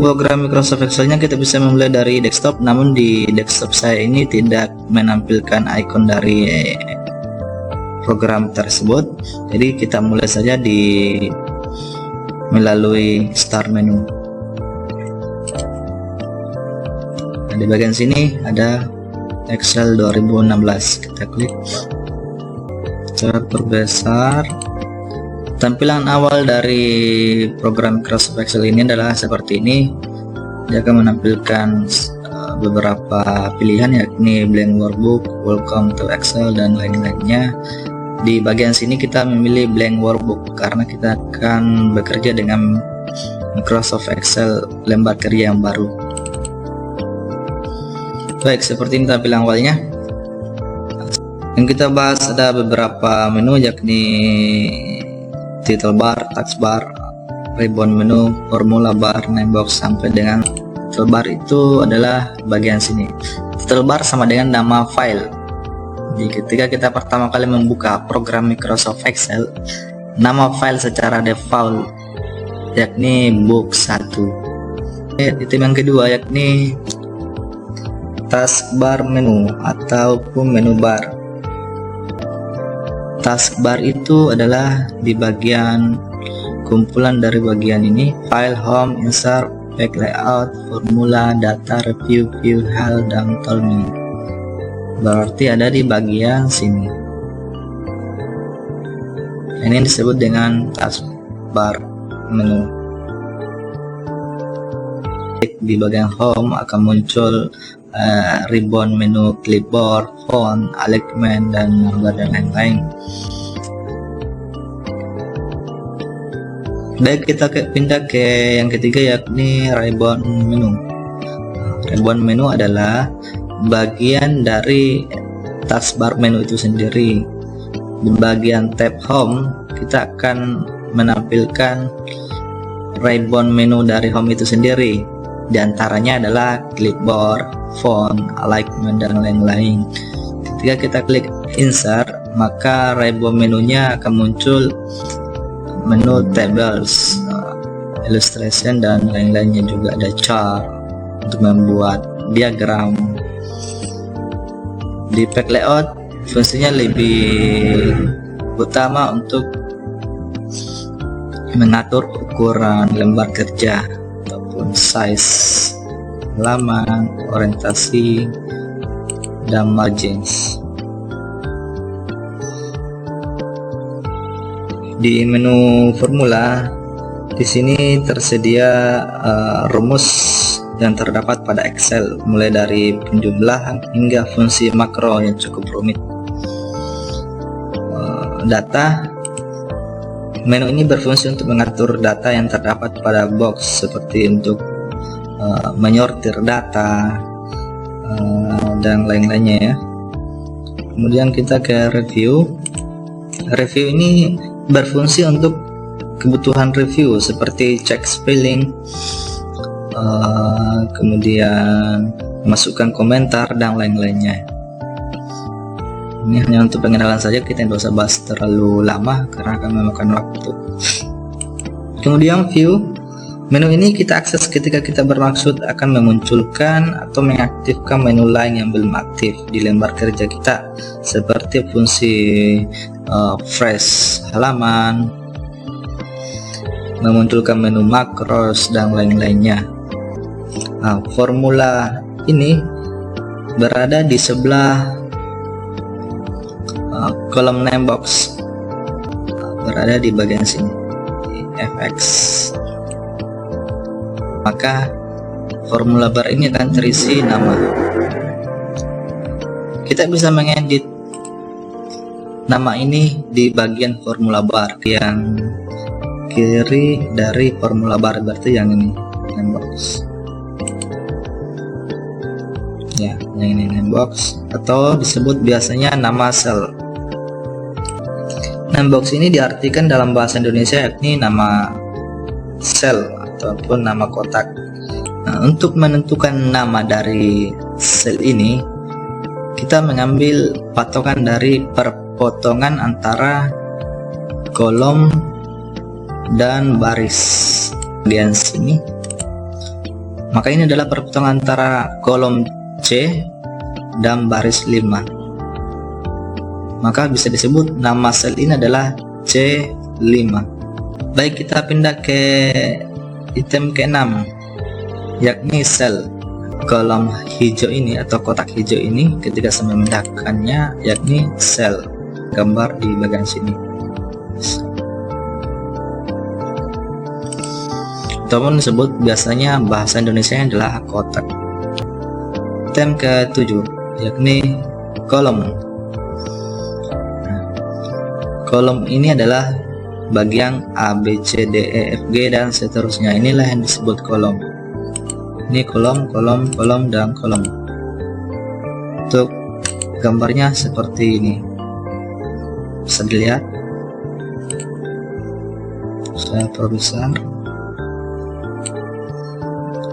Program Microsoft Excel-nya kita bisa memulai dari desktop, namun di desktop saya ini tidak menampilkan icon dari program tersebut. Jadi kita mulai saja melalui start menu. Nah, di bagian sini ada Excel 2016, kita klik, kita perbesar. Tampilan awal dari program Microsoft Excel ini adalah seperti ini. Dia akan menampilkan beberapa pilihan, yakni blank workbook, welcome to Excel, dan lain-lainnya. Di bagian sini kita memilih blank workbook karena kita akan bekerja dengan Microsoft Excel lembar kerja yang baru. Baik, seperti ini tampilan awalnya. Yang kita bahas ada beberapa menu, yakni title bar, task bar, ribbon menu, formula bar, name box, sampai dengan title bar itu adalah bagian sini. Title bar sama dengan nama file. Jadi ketika kita pertama kali membuka program Microsoft Excel, nama file secara default yakni book 1. Item yang kedua yakni taskbar menu ataupun menu bar. Taskbar itu adalah di bagian kumpulan dari bagian ini: file, home, insert, back layout, formula, data, review, view, help, dan tool me. Berarti ada di bagian sini. Ini disebut dengan taskbar menu. Di bagian home akan muncul ribbon menu, clipboard, font, alignment, dan number, dan lain-lain. Baik, kita pindah ke yang ketiga yakni ribbon menu. Ribbon menu adalah bagian dari taskbar menu itu sendiri. Di bagian tab home kita akan menampilkan ribbon menu dari home itu sendiri. Di antaranya adalah clipboard, font, alignment, dan lain-lain. Ketika kita klik insert, maka ribbon menunya akan muncul menu tables, illustration, dan lain-lainnya. Juga ada chart untuk membuat diagram. Di back layout fungsinya lebih utama untuk mengatur ukuran lembar kerja ataupun size halaman, orientasi, dan margins. Di menu formula, di sini tersedia rumus yang terdapat pada Excel, mulai dari penjumlahan hingga fungsi makro yang cukup rumit. Data, menu ini berfungsi untuk mengatur data yang terdapat pada box, seperti untuk menyortir data dan lain-lainnya ya. Kemudian kita ke review. Review ini berfungsi untuk kebutuhan review seperti cek spelling, kemudian masukkan komentar, dan lain-lainnya. Ini hanya untuk pengenalan saja, kita tidak usah bahas terlalu lama karena akan memakan waktu. Kemudian view, menu ini kita akses ketika kita bermaksud akan memunculkan atau mengaktifkan menu lain yang belum aktif di lembar kerja kita, seperti fungsi fresh halaman, memunculkan menu makros, dan lain-lainnya. Nah, formula ini berada di sebelah kolom name box, berada di bagian sini, di FX. Maka formula bar ini akan terisi nama. Kita bisa mengedit nama ini di bagian formula bar yang kiri dari formula bar, berarti yang ini name box ya, yang ini name box, atau disebut biasanya nama sel. Name box ini diartikan dalam bahasa Indonesia yakni nama sel ataupun nama kotak. Nah, untuk menentukan nama dari sel ini, kita mengambil patokan dari perpotongan antara kolom dan baris. Bagian sini Maka ini adalah perpotongan antara kolom C dan baris 5. Maka bisa disebut nama sel ini adalah C5. Baik, kita pindah ke item ke-6, yakni sel. Kolom hijau ini atau kotak hijau ini ketika saya memindahkannya, yakni sel, gambar di bagian sini, ataupun disebut biasanya bahasa Indonesia adalah kotak. Item ke-7 yakni kolom. Kolom ini adalah bagian A, B, C, D, E, F, G dan seterusnya. Inilah yang disebut kolom. Ini kolom, dan kolom. Untuk gambarnya seperti ini, bisa dilihat. Saya perbesar.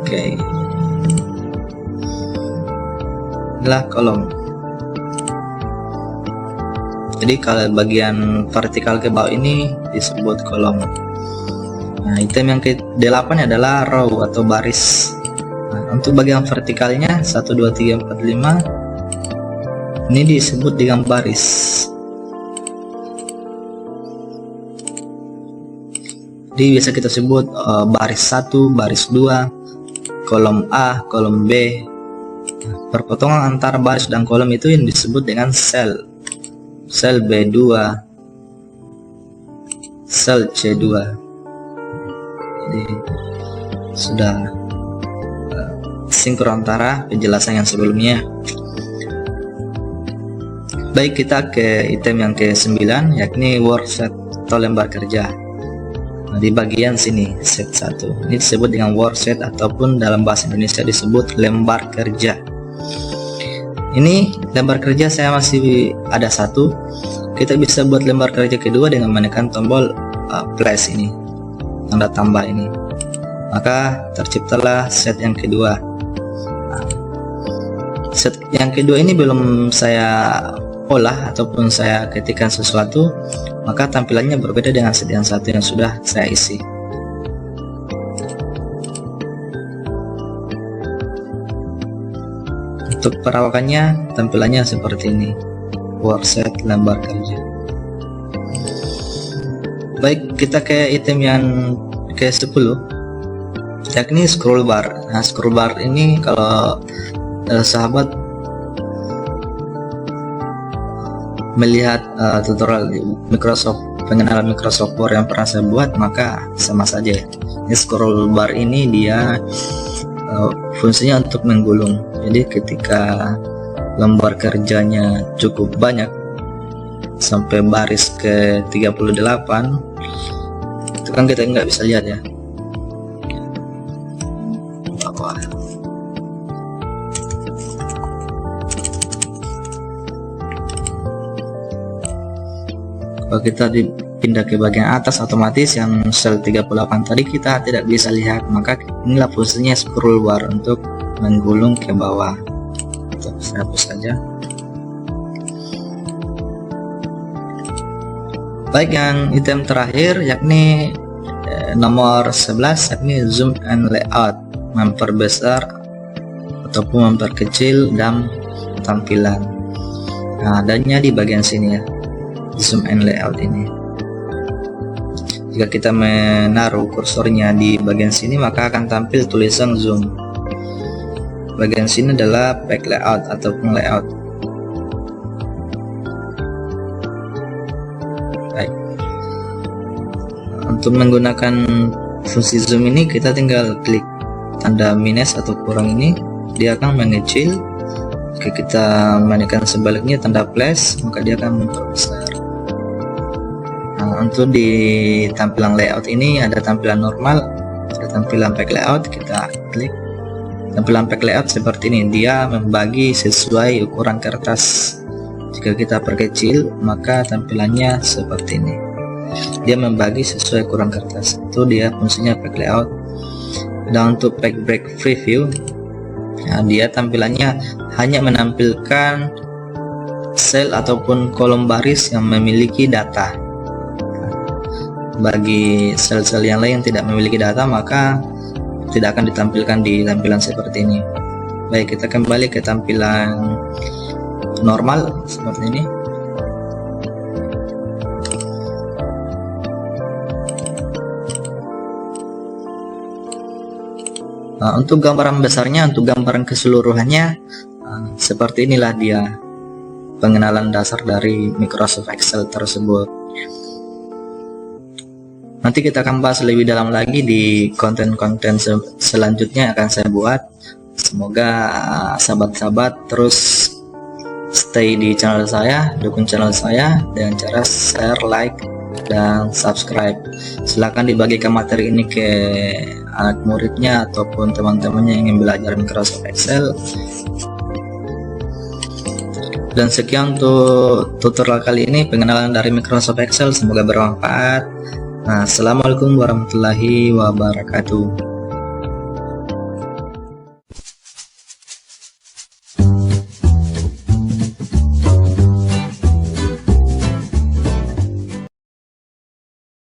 Oke. Inilah kolom. Jadi kalau bagian vertikal ke bawah ini disebut kolom. Nah, item yang ke-8 adalah row atau baris. Nah, untuk bagian vertikalnya 1, 2, 3, 4, 5 ini disebut dengan baris. Jadi biasa kita sebut baris 1, baris 2, kolom A, kolom B. Perpotongan antara baris dan kolom itu yang disebut dengan sel. Sel B2, sel C2. Jadi sudah sinkron antara penjelasan yang sebelumnya. Baik, kita ke item yang ke-9 yakni worksheet atau lembar kerja. Nah, di bagian sini set 1 ini disebut dengan worksheet ataupun dalam bahasa Indonesia disebut lembar kerja. Ini lembar kerja saya masih ada 1. Kita bisa buat lembar kerja kedua dengan menekan tombol plus ini, tanda tambah ini. Maka terciptalah set yang kedua. Nah, set yang kedua ini belum saya olah ataupun saya ketikkan sesuatu, maka tampilannya berbeda dengan set yang satu yang sudah saya isi. Untuk perawakannya tampilannya seperti ini, worksheet lembar kerja. Baik, kita ke item yang ke-10 yakni scroll bar. Nah, scroll bar ini kalau sahabat melihat tutorial di Microsoft, pengenalan Microsoft Word yang pernah saya buat, maka sama saja. Ini scroll bar ini dia fungsinya untuk menggulung. Jadi ketika lembar kerjanya cukup banyak sampai baris ke 38, itu kan kita nggak bisa lihat ya. Kalau kita dipindah ke bagian atas, otomatis yang sel 38 tadi kita tidak bisa lihat, maka inilah fungsinya scroll bar untuk menggulung ke bawah. Saya hapus saja. Baik, yang item terakhir yakni nomor 11 yakni zoom and layout, memperbesar ataupun memperkecil dan tampilan. Nah, adanya di bagian sini ya, zoom and layout ini. Jika kita menaruh kursornya di bagian sini, maka akan tampil tulisan zoom. Bagian sini adalah back layout ataupun layout. Baik. Untuk menggunakan fungsi zoom ini, kita tinggal klik tanda minus atau kurang ini, dia akan mengecil. Jika kita menekan sebaliknya tanda plus, maka dia akan memperbesar. Nah, untuk di tampilan layout ini ada tampilan normal, ada tampilan back layout. Kita klik tampilan back layout seperti ini, dia membagi sesuai ukuran kertas. Jika kita perkecil, maka tampilannya seperti ini, dia membagi sesuai ukuran kertas. Itu dia fungsinya back layout. Dan untuk back preview, nah, dia tampilannya hanya menampilkan sel ataupun kolom baris yang memiliki data. Bagi sel-sel yang lain yang tidak memiliki data, maka tidak akan ditampilkan di tampilan seperti ini. Baik, kita kembali ke tampilan normal seperti ini. Untuk gambaran besarnya, untuk gambaran keseluruhannya, seperti inilah dia pengenalan dasar dari Microsoft Excel tersebut. Nanti kita akan bahas lebih dalam lagi di konten-konten selanjutnya akan saya buat. Semoga sahabat-sahabat terus stay di channel saya, dukung channel saya dengan cara share, like, dan subscribe. Silahkan dibagikan materi ini ke anak muridnya ataupun teman-temannya yang ingin belajar Microsoft Excel. Dan sekian untuk tutorial kali ini, pengenalan dari Microsoft Excel. Semoga bermanfaat. Assalamualaikum warahmatullahi wabarakatuh.